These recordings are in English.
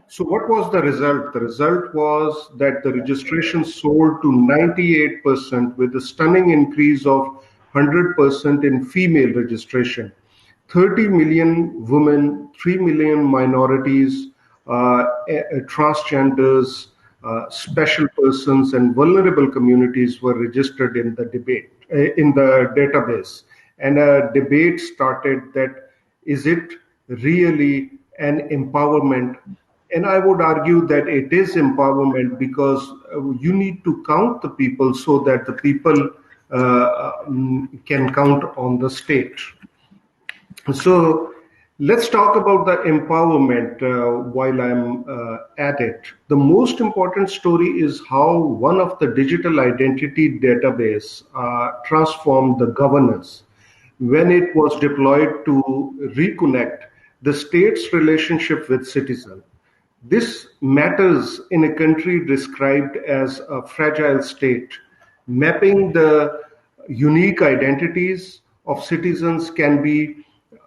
So what was the result? The result was that the registration soared to 98% with a stunning increase of 100% in female registration. 30 million women, 3 million minorities, transgenders, special persons, and vulnerable communities were registered in the in the database. And a debate started that is it really an empowerment? And I would argue that it is empowerment because you need to count the people so that the people can count on the state. So let's talk about the empowerment while I'm at it. The most important story is how one of the digital identity database transformed the governance when it was deployed to reconnect the state's relationship with citizens. This matters in a country described as a fragile state. Mapping the unique identities of citizens can be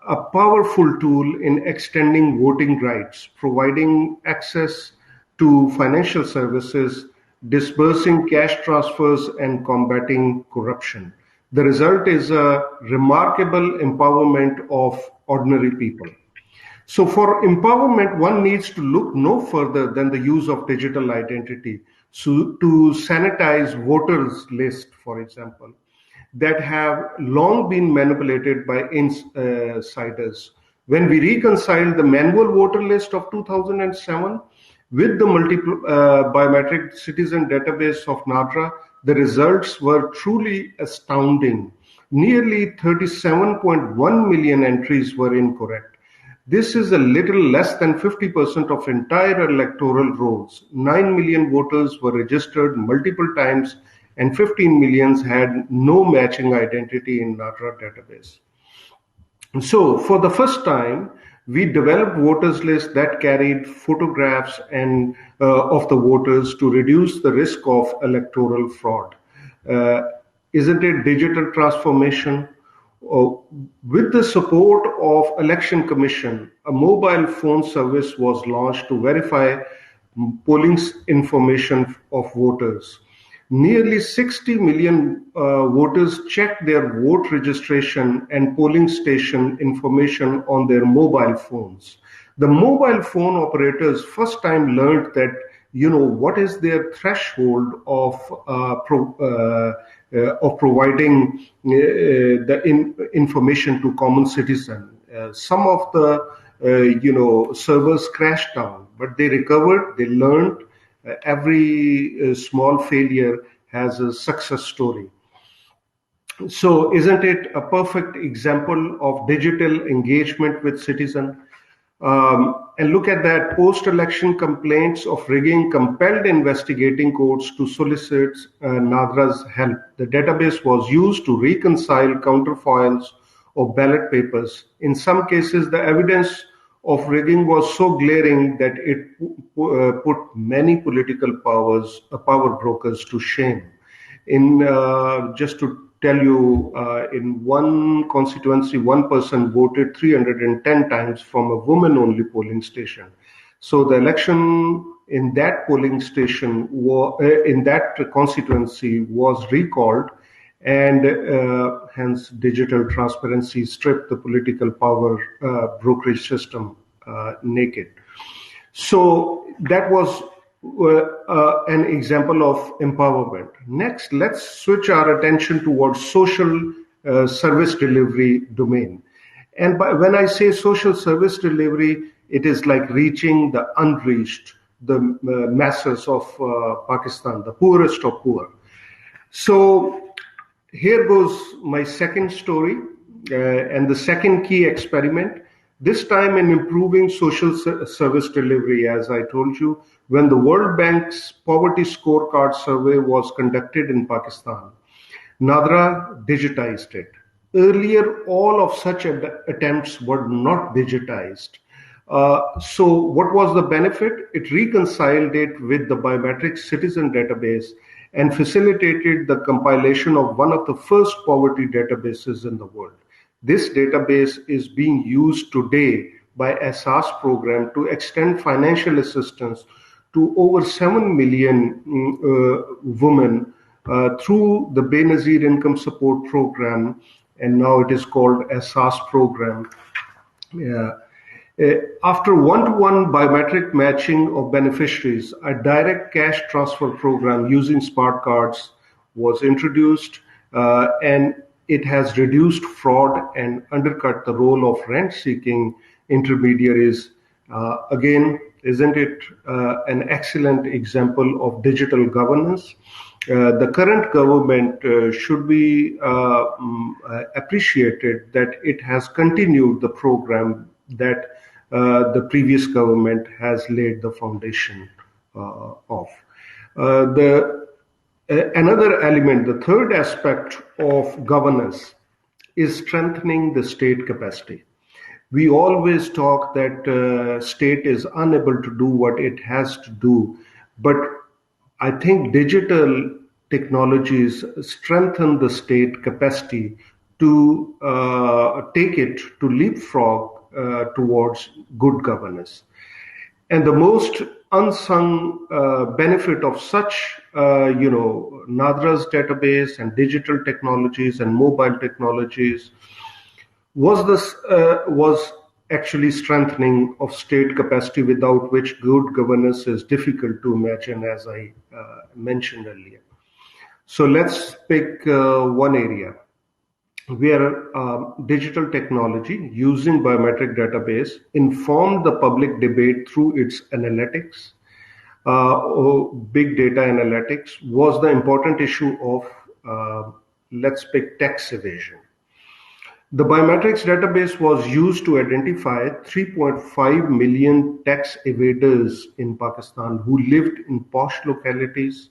a powerful tool in extending voting rights, providing access to financial services, disbursing cash transfers, and combating corruption. The result is a remarkable empowerment of ordinary people. So for empowerment, one needs to look no further than the use of digital identity. So to sanitize voters list, for example, that have long been manipulated by insiders. When we reconciled the manual voter list of 2007 with the multiple biometric citizen database of NADRA, the results were truly astounding. Nearly 37.1 million entries were incorrect. This is a little less than 50% of entire electoral rolls. 9 million voters were registered multiple times and 15 millions had no matching identity in NADRA database. So for the first time, we developed voters list that carried photographs and of the voters to reduce the risk of electoral fraud. Isn't it digital transformation? With the support of Election Commission, a mobile phone service was launched to verify polling information of voters. Nearly 60 million voters checked their vote registration and polling station information on their mobile phones. The mobile phone operators first time learned that, what is their threshold of providing the information to common citizen. Some of the servers crashed down, but they recovered. They learned. Every small failure has a success story. So isn't it a perfect example of digital engagement with citizen? And look at that, post-election complaints of rigging compelled investigating courts to solicit NADRA's help. The database was used to reconcile counterfoils of ballot papers. In some cases, the evidence of rigging was so glaring that it put many political power brokers to shame. Just to tell you, in one constituency, one person voted 310 times from a woman-only polling station. So the election in that polling station, in that constituency, was recalled, and hence digital transparency stripped the political power brokerage system naked. So that was an example of empowerment. Next, let's switch our attention towards social service delivery domain. And when I say social service delivery, it is like reaching the unreached, the masses of Pakistan, the poorest of poor. So here goes my second story and the second key experiment. This time in improving social service delivery, as I told you, when the World Bank's Poverty Scorecard survey was conducted in Pakistan, NADRA digitized it. Earlier, all of such attempts were not digitized. So what was the benefit? It reconciled it with the biometric citizen database and facilitated the compilation of one of the first poverty databases in the world. This database is being used today by SARS program to extend financial assistance to over 7 million women through the Benazir Income Support Program, and now it is called SARS program. Yeah. After one-to-one biometric matching of beneficiaries, a direct cash transfer program using smart cards was introduced, and it has reduced fraud and undercut the role of rent-seeking intermediaries. Again, isn't it an excellent example of digital governance? The current government should be appreciated that it has continued the program that the previous government has laid the foundation of. Another element, the third aspect of governance, is strengthening the state capacity. We always talk that state is unable to do what it has to do, but I think digital technologies strengthen the state capacity to take it to leapfrog towards good governance. And the most unsung benefit of such, NADRA's database and digital technologies and mobile technologies was actually strengthening of state capacity, without which good governance is difficult to imagine, as I mentioned earlier. So let's pick one area where digital technology using biometric database informed the public debate through its analytics. Big data analytics was the important issue of, let's pick, tax evasion. The biometrics database was used to identify 3.5 million tax evaders in Pakistan who lived in posh localities,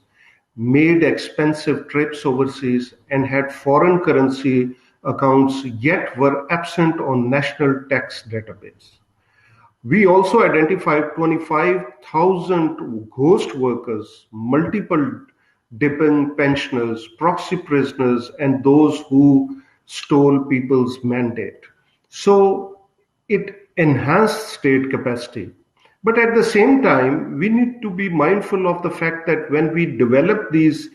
made expensive trips overseas, and had foreign currency accounts, yet were absent on national tax database. We also identified 25,000 ghost workers, multiple dipping pensioners, proxy prisoners, and those who stole people's mandate. So it enhanced state capacity. But at the same time, we need to be mindful of the fact that when we develop these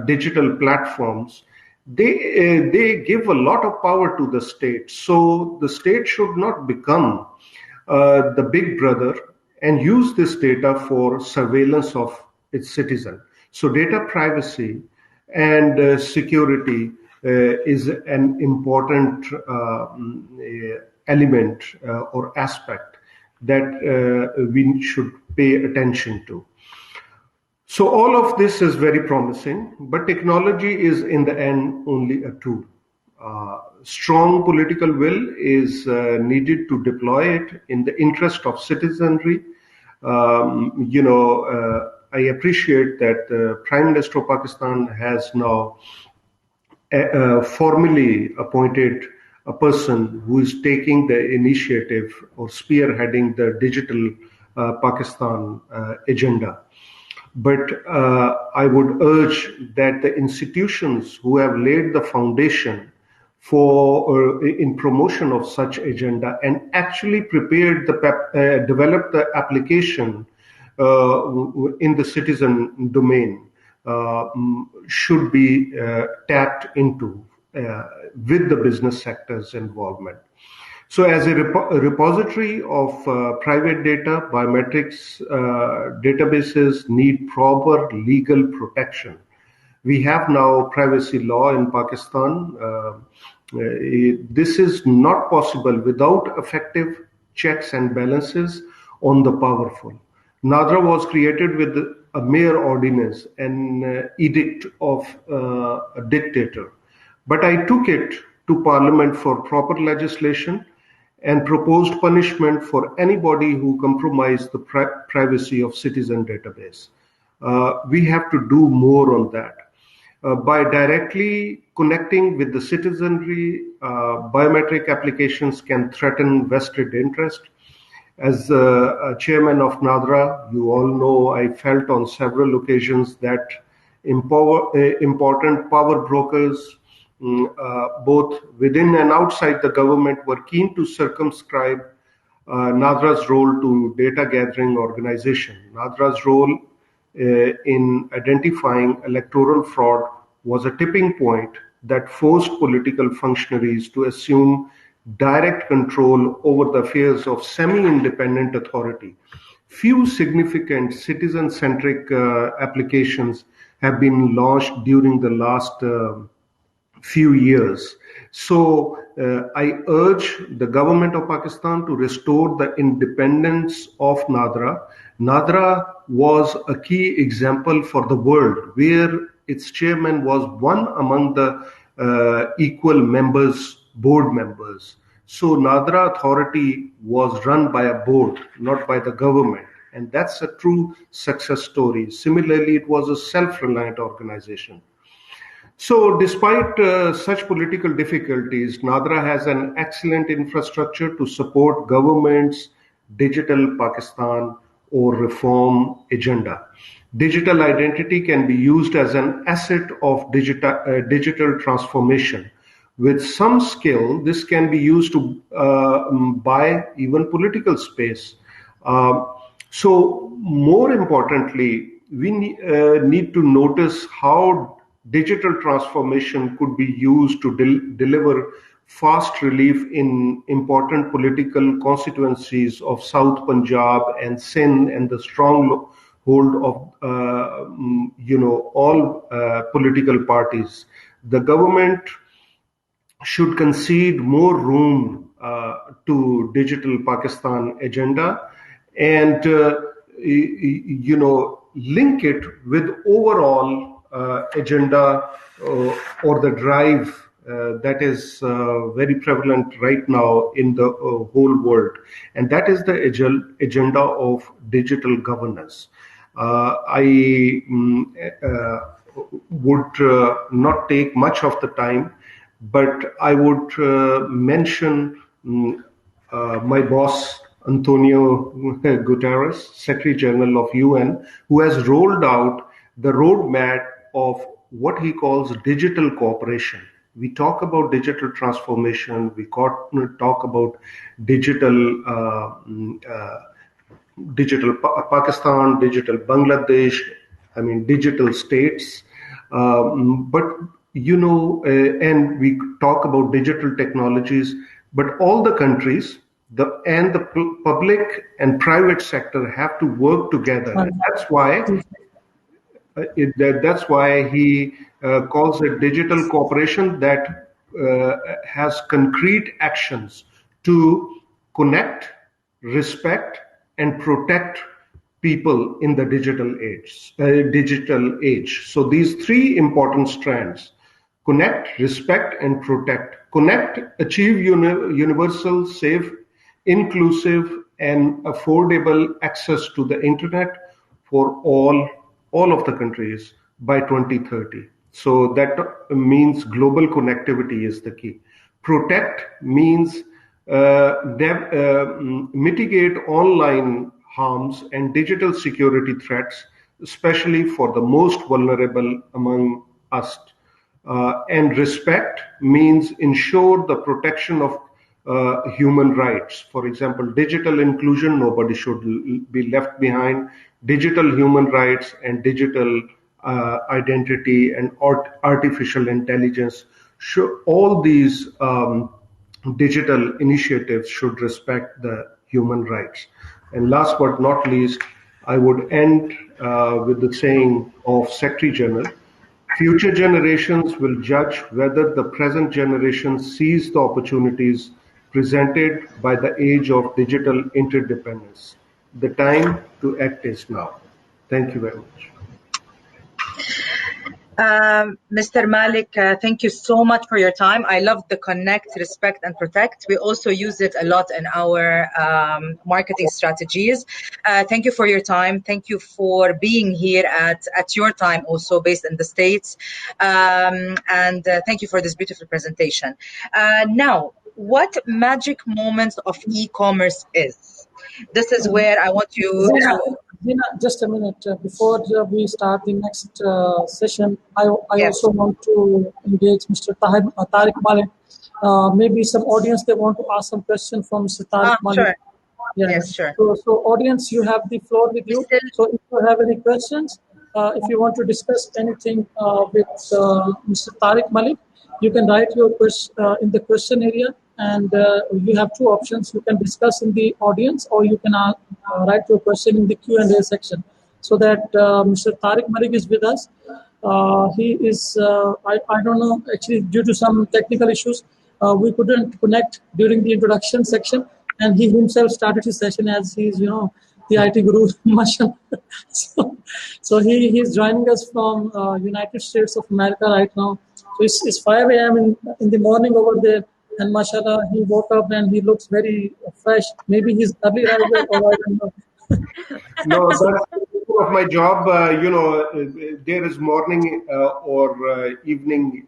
digital platforms, they give a lot of power to the state. So the state should not become the big brother and use this data for surveillance of its citizen. So data privacy and security is an important element or aspect that we should pay attention to. So all of this is very promising, but technology is in the end only a tool. Strong political will is needed to deploy it in the interest of citizenry. I appreciate that the Prime Minister of Pakistan has now formally appointed a person who is taking the initiative or spearheading the digital Pakistan agenda. But I would urge that the institutions who have laid the foundation for in promotion of such agenda and actually prepared developed the application in the citizen domain should be tapped into with the business sector's involvement. So as a repository of private data, biometrics databases need proper legal protection. We have now privacy law in Pakistan. This is not possible without effective checks and balances on the powerful. NADRA was created with a mere ordinance, an edict of a dictator. But I took it to Parliament for proper legislation and proposed punishment for anybody who compromised the privacy of citizen database. We have to do more on that. By directly connecting with the citizenry, biometric applications can threaten vested interest. As a chairman of NADRA, you all know I felt on several occasions that important power brokers both within and outside the government, were keen to circumscribe NADRA's role to data gathering organization. NADRA's role in identifying electoral fraud was a tipping point that forced political functionaries to assume direct control over the affairs of semi-independent authority. Few significant citizen-centric applications have been launched during the last few years. So I urge the government of Pakistan to restore the independence of NADRA. NADRA was a key example for the world where its chairman was one among the equal members, board members. So NADRA authority was run by a board, not by the government. And that's a true success story. Similarly, it was a self-reliant organization. So, despite such political difficulties, NADRA has an excellent infrastructure to support government's digital Pakistan or reform agenda. Digital identity can be used as an asset of digital transformation. With some skill, this can be used to buy even political space. So, more importantly, we need to notice how digital transformation could be used to deliver fast relief in important political constituencies of South Punjab and Sindh and the strong hold of all political parties. The government should concede more room to digital Pakistan agenda and link it with overall agenda or the drive that is very prevalent right now in the whole world, and that is the agenda of digital governance. I would not take much of the time, but I would mention my boss, Antonio Guterres, Secretary General of UN, who has rolled out the roadmap of what he calls digital cooperation. We talk about digital transformation, we talk about digital Pakistan, digital Bangladesh, digital states. And we talk about digital technologies, but all the countries, the public and private sector have to work together. And that's why he calls it digital cooperation that has concrete actions to connect, respect, and protect people in the digital age. So these three important strands: connect, respect, and protect. Connect, achieve universal, safe, inclusive, and affordable access to the internet for all of the countries by 2030. So that means global connectivity is the key. Protect means mitigate online harms and digital security threats, especially for the most vulnerable among us. And respect means ensure the protection of human rights. For example, digital inclusion, nobody should be left behind. Digital human rights and digital identity and artificial intelligence. All these digital initiatives should respect the human rights. And last but not least, I would end with the saying of Secretary General: future generations will judge whether the present generation sees the opportunities presented by the age of digital interdependence. The time to act is now. Thank you very much. Mr. Malik, thank you so much for your time. I love the connect, respect, and protect. We also use it a lot in our marketing strategies. Thank you for your time. Thank you for being here at your time, also based in the States. And thank you for this beautiful presentation. Now, what magic moments of e-commerce is? This is where I want you to Dina, just a minute. Before we start the next session, I Yes. also want to engage Mr. Tariq Malik. Maybe some audience, they want to ask some question from Mr. Tariq Malik. Sure. Yeah. Yes, sure. So audience, you have the floor with you. So if you have any questions, if you want to discuss anything with Mr. Tariq Malik, you can write your question in the question area, and you have two options. You can discuss in the audience, or you can write your question in the Q&A section. So that Mr. Tariq Malik is with us. He is, I don't know, actually due to some technical issues, we couldn't connect during the introduction section, and he himself started his session as he's, the IT guru, mashallah. So he's joining us from United States of America right now. So it's 5 a.m. in the morning over there, and mashallah, he woke up and he looks very fresh. Maybe he's early riser, or I don't know. No, that's of my job. There is morning or evening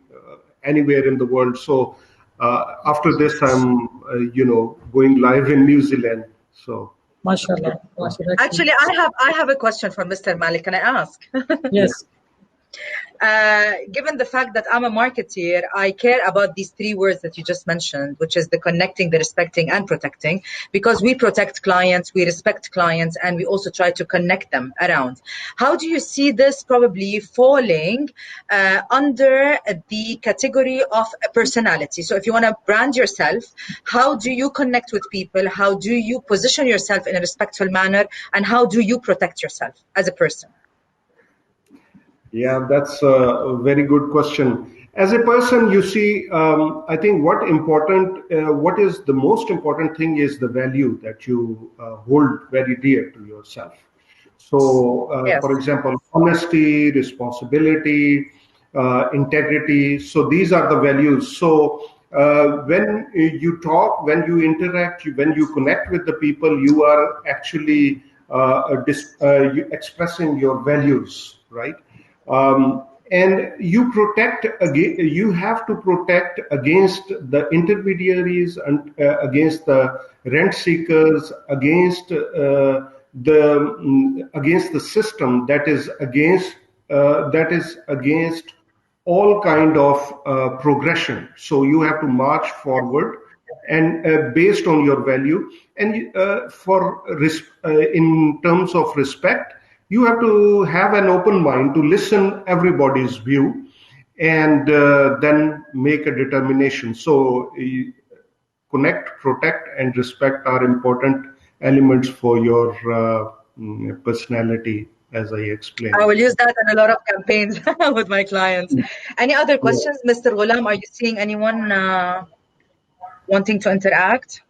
anywhere in the world. So after this, I'm going live in New Zealand. So mashallah. Actually, I have a question for Mr. Malik. Can I ask? Yes. Given the fact that I'm a marketeer, I care about these three words that you just mentioned, which is the connecting, the respecting, and protecting, because we protect clients, we respect clients, and we also try to connect them around. How do you see this probably falling under the category of a personality? So if you want to brand yourself, how do you connect with people? How do you position yourself in a respectful manner? And how do you protect yourself as a person? Yeah, that's a very good question. As a person, you see, I think what is the most important thing is the value that you hold very dear to yourself. So, Yes. For example, honesty, responsibility, integrity. So these are the values. So when you talk, when you interact, when you connect with the people, you are actually expressing your values, right? And you have to protect against the intermediaries and against the rent seekers, against the system that is against all kind of progression. So you have to march forward and based on your value, and in terms of respect, you have to have an open mind to listen everybody's view and then make a determination. So connect, protect, and respect are important elements for your personality, as I explained. I will use that in a lot of campaigns with my clients. Any other questions? Yeah. Mr. Ghulam, are you seeing anyone wanting to interact?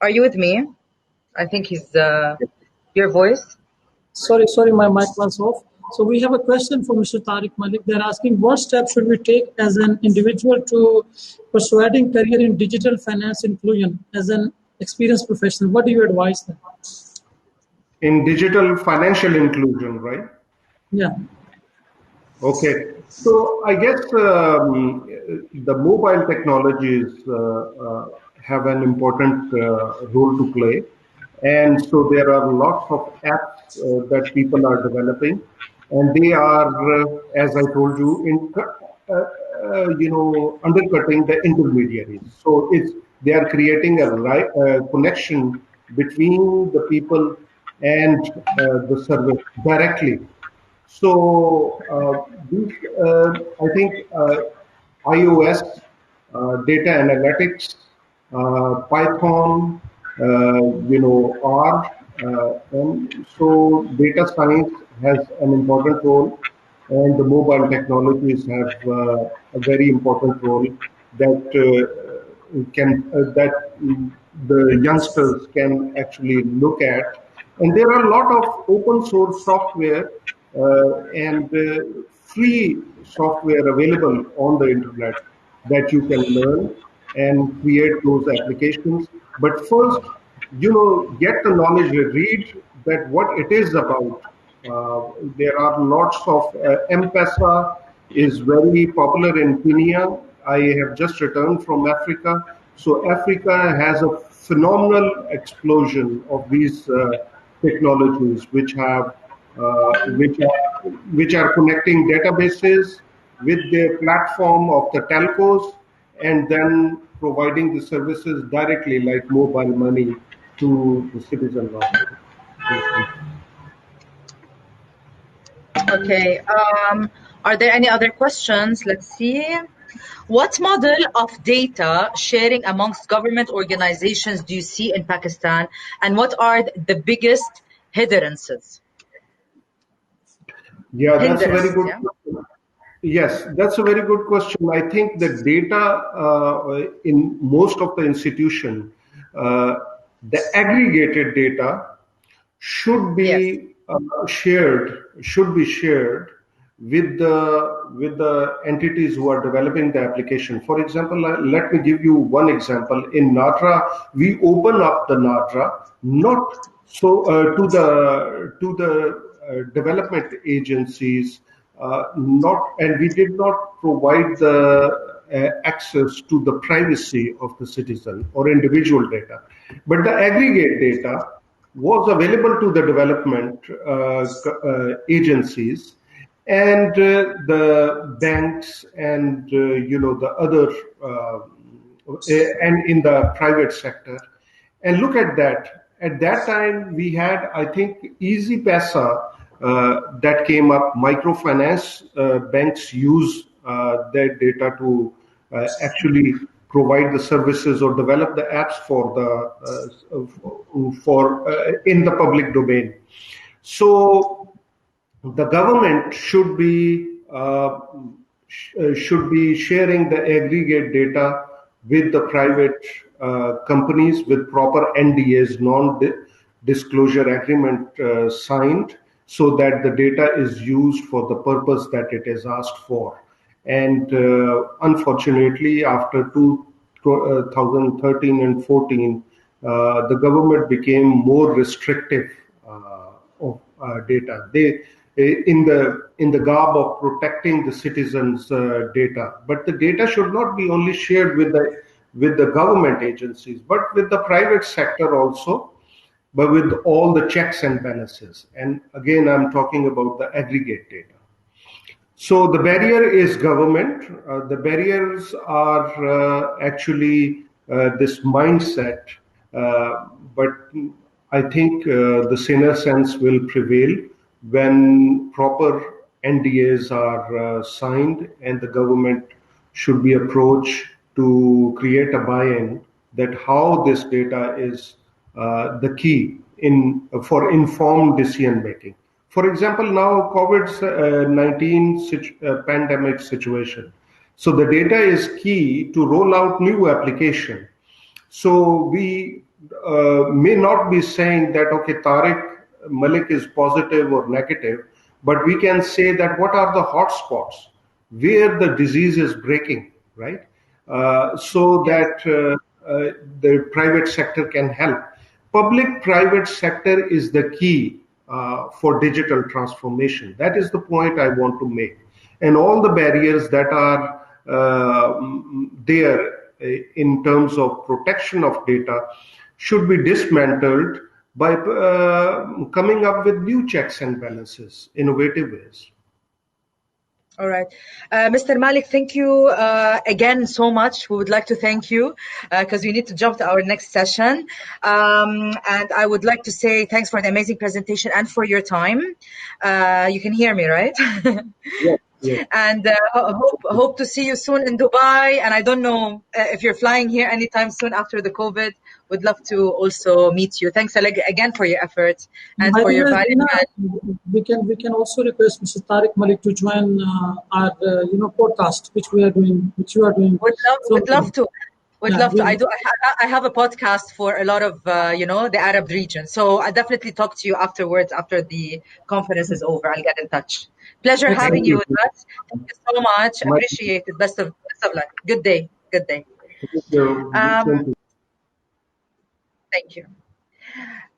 Are you with me? I think he's your voice. Sorry, my mic was off. So we have a question for Mr. Tariq Malik. They're asking, what steps should we take as an individual to persuading career in digital finance inclusion as an experienced professional? What do you advise them? In digital financial inclusion, right? Yeah. Okay. So I guess the mobile technologies have an important role to play. And so there are lots of apps that people are developing, and they are, as I told you, undercutting the intermediaries. So they are creating a connection between the people and the service directly. So I think iOS, data analytics, Python, R, and so data science has an important role, and the mobile technologies have a very important role that the youngsters can actually look at. And there are a lot of open source software and free software available on the internet that you can learn and create those applications. But first, get the knowledge, read that what it is about. There are lots of M-Pesa is very popular in Kenya. I have just returned from Africa. So Africa has a phenomenal explosion of these technologies, which are connecting databases with the platform of the telcos, and then providing the services directly, like mobile money, to the citizens of these countries. Okay. Are there any other questions? Let's see. What model of data sharing amongst government organizations do you see in Pakistan, and what are the biggest hindrances? Yeah, that's a very good Yeah. question. Yes, that's a very good question. I think the data in most of the institution, uh, the aggregated data Yes. should be shared with the entities who are developing the application. For example, let me give you one example. In NADRA, we open up the NADRA not so to the development agencies, not and we did not provide the access to the privacy of the citizen or individual data, but the aggregate data was available to the development agencies and the banks and the other and in the private sector. And look at that. At that time, we had, I think, Easy Pesa that came up. Microfinance banks use their data to actually provide the services or develop the apps for in the public domain. So the government should be sharing the aggregate data with the private companies with proper NDAs, non-disclosure agreement signed, so that the data is used for the purpose that it is asked for. And unfortunately, after 2013 and 14, the government became more restrictive of data. They in the garb of protecting the citizens' data, but the data should not be only shared with the government agencies, but with the private sector also, but with all the checks and balances. And again, I'm talking about the aggregate data. So the barrier is government. The barriers are actually this mindset, but I think the sinner sense will prevail when proper NDAs are signed, and the government should be approached to create a buy-in that how this data is the key in for informed decision making. For example, now COVID-19 pandemic situation. So the data is key to roll out new application. So we may not be saying that, okay, Tariq Malik is positive or negative, but we can say that what are the hotspots where the disease is breaking, right? So that the private sector can help. Public-private sector is the key for digital transformation. That is the point I want to make. And all the barriers that are there in terms of protection of data should be dismantled by coming up with new checks and balances, innovative ways. All right. Mr. Malik, thank you again so much. We would like to thank you because we need to jump to our next session. And I would like to say thanks for the amazing presentation and for your time. You can hear me, right? Yes, yes. And hope to see you soon in Dubai. And I don't know if you're flying here anytime soon after the COVID. Would love to also meet you. Thanks again for your efforts and for your valuable. We can also request Mr. Tariq Malik to join our podcast, which you are doing. Would love to. Would love to. Really. I have a podcast for a lot of the Arab region. So I definitely talk to you afterwards after the conference is over. I'll get in touch. Pleasure having you with us. Thank you so much. Appreciate it. Best of luck. Good day. Good day. Thank you. Thank you.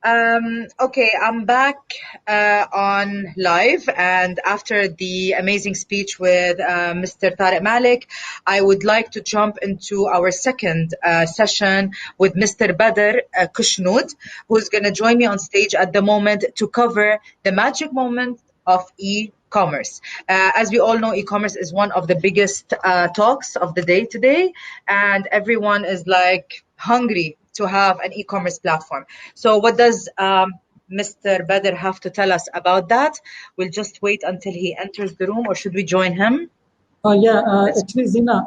Okay, I'm back on live, and after the amazing speech with Mr. Tariq Malik, I would like to jump into our second session with Mr. Badr Kushnood, who's going to join me on stage at the moment to cover the magic moment of e-commerce. As we all know, e-commerce is one of the biggest talks of the day today, and everyone is like hungry to have an e-commerce platform. So what does Mr. Badr have to tell us about that? We'll just wait until he enters the room, or should we join him? Actually, Zina,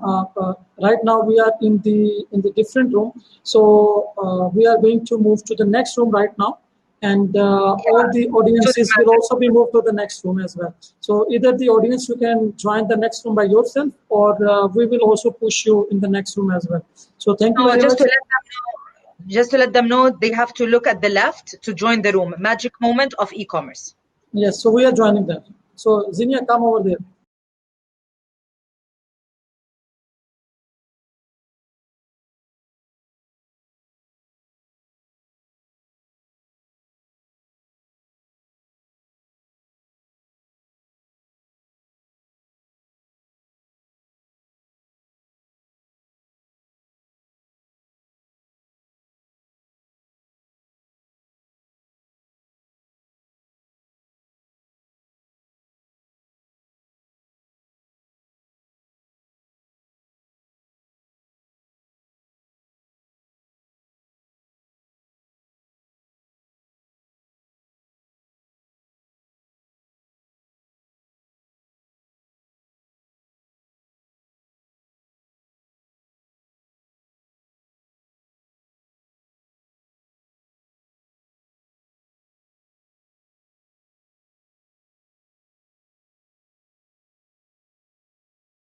right now we are in the different room, so we are going to move to the next room right now, and all the audiences will also be moved to the next room as well. So either the audience, you can join the next room by yourself, or we will also push you in the next room as well. So thank you very much. Just to let them know, they have to look at the left to join the room. Magic moment of e-commerce. Yes, so we are joining them. So Zinia, come over there.